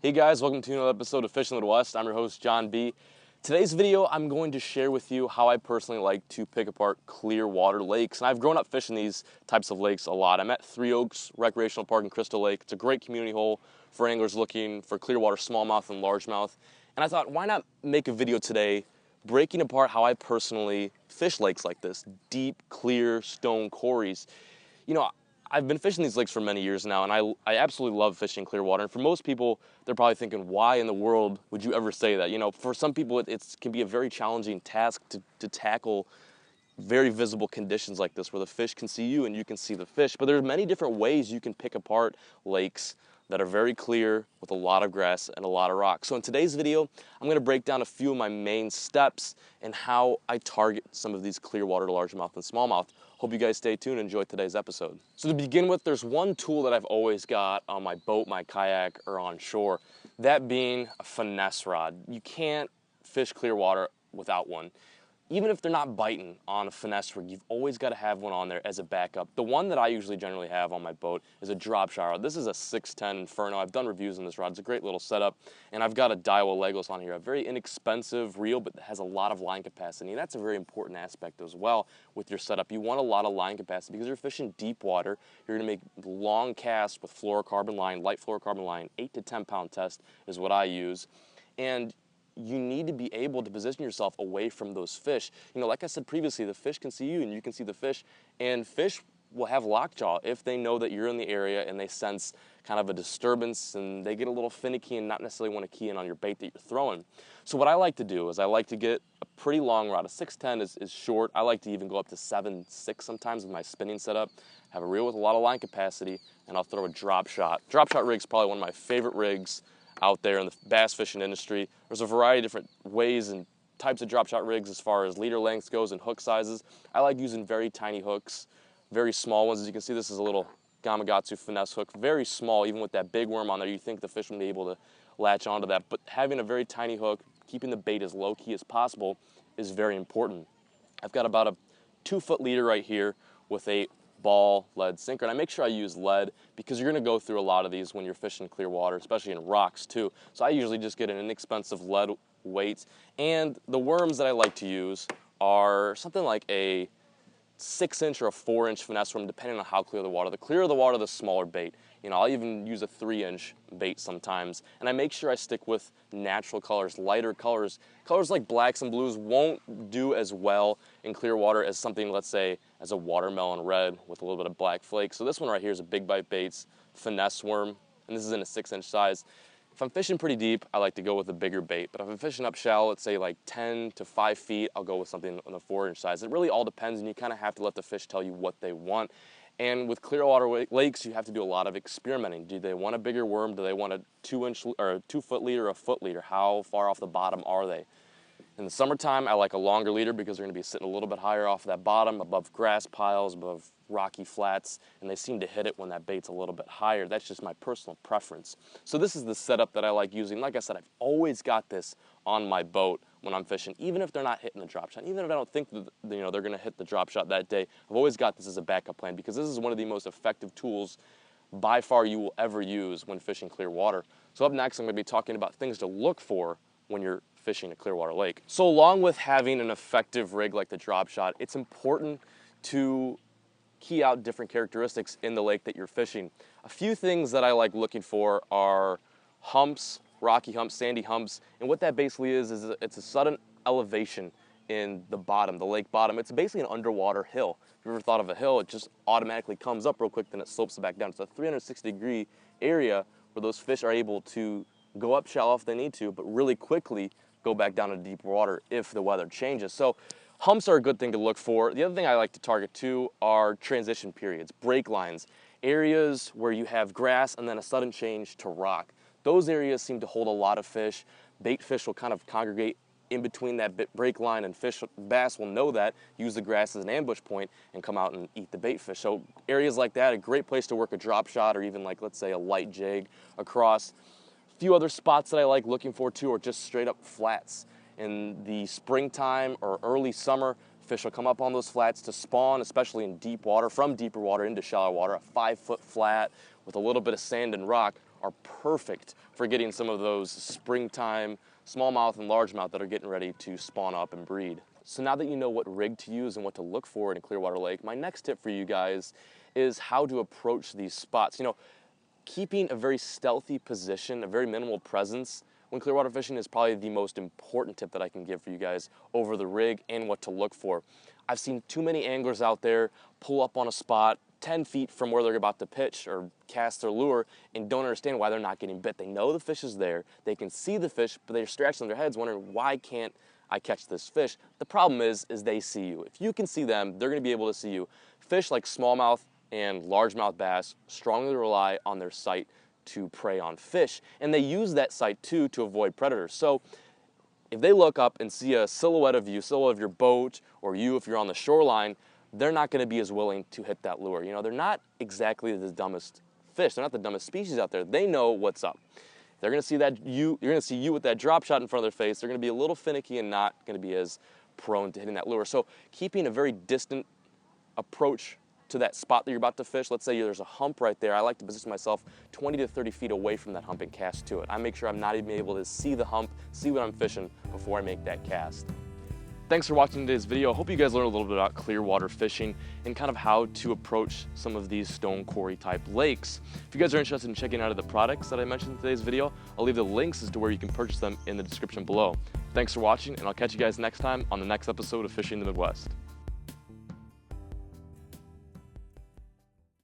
Hey guys, welcome to another episode of Fishing the West. I'm your host, Jon B. Today's video, I'm going to share with you how I personally like to pick apart clear water lakes. And I've grown up fishing these types of lakes a lot. I'm at Three Oaks Recreational Park in Crystal Lake. It's a great community hole for anglers looking for clear water smallmouth and largemouth. And I thought, why not make a video today breaking apart how I personally fish lakes like this, deep, clear stone quarries. You know, I've been fishing these lakes for many years now, and I absolutely love fishing clear water. And for most people, they're probably thinking, why in the world would you ever say that? You know, for some people, it can be a very challenging task to tackle very visible conditions like this, where the fish can see you and you can see the fish. But there's many different ways you can pick apart lakes that are very clear with a lot of grass and a lot of rock. So in today's video, I'm gonna break down a few of my main steps and how I target some of these clear water largemouth and smallmouth. Hope you guys stay tuned and enjoy today's episode. So to begin with, there's one tool that I've always got on my boat, my kayak, or on shore, that being a finesse rod. You can't fish clear water without one. Even if they're not biting on a finesse rig, you've always got to have one on there as a backup. The one that I usually generally have on my boat is a drop shot rod. This is a 610 Inferno. I've done reviews on this rod. It's a great little setup. And I've got a Daiwa Legos on here, a very inexpensive reel, but has a lot of line capacity. And that's a very important aspect as well with your setup. You want a lot of line capacity because you're fishing deep water. You're going to make long casts with fluorocarbon line, light fluorocarbon line. 8 to 10 pound test is what I use. And you need to be able to position yourself away from those fish. You know, like I said previously, the fish can see you and you can see the fish, and fish will have lockjaw if they know that you're in the area and they sense kind of a disturbance and they get a little finicky and not necessarily want to key in on your bait that you're throwing. So what I like to do is I like to get a pretty long rod. A 610 is short. I like to even go up to 7.6 sometimes with my spinning setup. Have a reel with a lot of line capacity, and I'll throw a drop shot. Drop shot rig's probably one of my favorite rigs out there in the bass fishing industry. There's a variety of different ways and types of drop shot rigs as far as leader lengths goes and hook sizes. I like using very tiny hooks, very small ones. As you can see, this is a little Gamakatsu finesse hook, very small. Even with that big worm on there, you think the fish will be able to latch onto that. But having a very tiny hook, keeping the bait as low key as possible is very important. I've got about a 2-foot leader right here with a ball lead sinker, and I make sure I use lead because you're going to go through a lot of these when you're fishing clear water, especially in rocks too. So I usually just get an inexpensive lead weight, and the worms that I like to use are something like a 6-inch or a 4-inch finesse worm, depending on how clear the water. The clearer the water, the smaller bait. You know, I'll even use a 3-inch bait sometimes, and I make sure I stick with natural colors, lighter colors. Colors like blacks and blues won't do as well in clear water as something, let's say, as a watermelon red with a little bit of black flake. So this one right here is a Big Bite Baits finesse worm, and this is in a 6-inch size. If I'm fishing pretty deep, I like to go with a bigger bait. But if I'm fishing up shallow, let's say like 10 to 5 feet, I'll go with something on the 4-inch size. It really all depends, and you kind of have to let the fish tell you what they want. And with clear water lakes, you have to do a lot of experimenting. Do they want a bigger worm? Do they want a 2-inch or a 2-foot leader or a foot leader? How far off the bottom are they? In the summertime, I like a longer leader because they're going to be sitting a little bit higher off that bottom, above grass piles, above rocky flats, and they seem to hit it when that bait's a little bit higher. That's just my personal preference. So this is the setup that I like using. Like I said, I've always got this on my boat when I'm fishing, even if they're not hitting the drop shot, even if I don't think that, you know, they're going to hit the drop shot that day. I've always got this as a backup plan because this is one of the most effective tools by far you will ever use when fishing clear water. So up next, I'm going to be talking about things to look for when you're fishing a clear water lake. So along with having an effective rig like the drop shot, it's important to key out different characteristics in the lake that you're fishing. A few things that I like looking for are humps, rocky humps, sandy humps, and what that basically is it's a sudden elevation in the bottom, the lake bottom. It's basically an underwater hill. If you've ever thought of a hill, it just automatically comes up real quick, then it slopes back down. It's a 360-degree area where those fish are able to go up shallow if they need to, but really quickly go back down to deep water if the weather changes. So humps are a good thing to look for. The other thing I like to target too are transition periods, break lines, areas where you have grass and then a sudden change to rock. Those areas seem to hold a lot of fish. Bait fish will kind of congregate in between that break line, and bass will know that, use the grass as an ambush point, and come out and eat the bait fish. So areas like that, a great place to work a drop shot or even like, let's say, a light jig across. Few other spots that I like looking for too are just straight up flats. In the springtime or early summer, fish will come up on those flats to spawn, especially in deep water, from deeper water into shallow water. A 5-foot flat with a little bit of sand and rock are perfect for getting some of those springtime smallmouth and largemouth that are getting ready to spawn up and breed. So now that you know what rig to use and what to look for in a Clearwater lake, my next tip for you guys is how to approach these spots. You know, keeping a very stealthy position, a very minimal presence when Clearwater fishing is probably the most important tip that I can give for you guys over the rig and what to look for. I've seen too many anglers out there pull up on a spot 10 feet from where they're about to pitch or cast their lure and don't understand why they're not getting bit. They know the fish is there, they can see the fish, but they're scratching their heads wondering, why can't I catch this fish? The problem is they see you. If you can see them, they're gonna be able to see you. Fish like smallmouth and largemouth bass strongly rely on their sight to prey on fish, and they use that sight too to avoid predators. So if they look up and see a silhouette of you, silhouette of your boat, or you if you're on the shoreline, they're not going to be as willing to hit that lure. You know, they're not exactly the dumbest fish. They're not the dumbest species out there. They know what's up. They're going to see that you're going to see you with that drop shot in front of their face. They're going to be a little finicky and not going to be as prone to hitting that lure. So keeping a very distant approach to that spot that you're about to fish. Let's say there's a hump right there. I like to position myself 20 to 30 feet away from that hump and cast to it. I make sure I'm not even able to see the hump, see what I'm fishing before I make that cast. Thanks for watching today's video. I hope you guys learned a little bit about Clearwater fishing and kind of how to approach some of these stone quarry type lakes. If you guys are interested in checking out the products that I mentioned in today's video, I'll leave the links as to where you can purchase them in the description below. Thanks for watching, and I'll catch you guys next time on the next episode of Fishing the Midwest.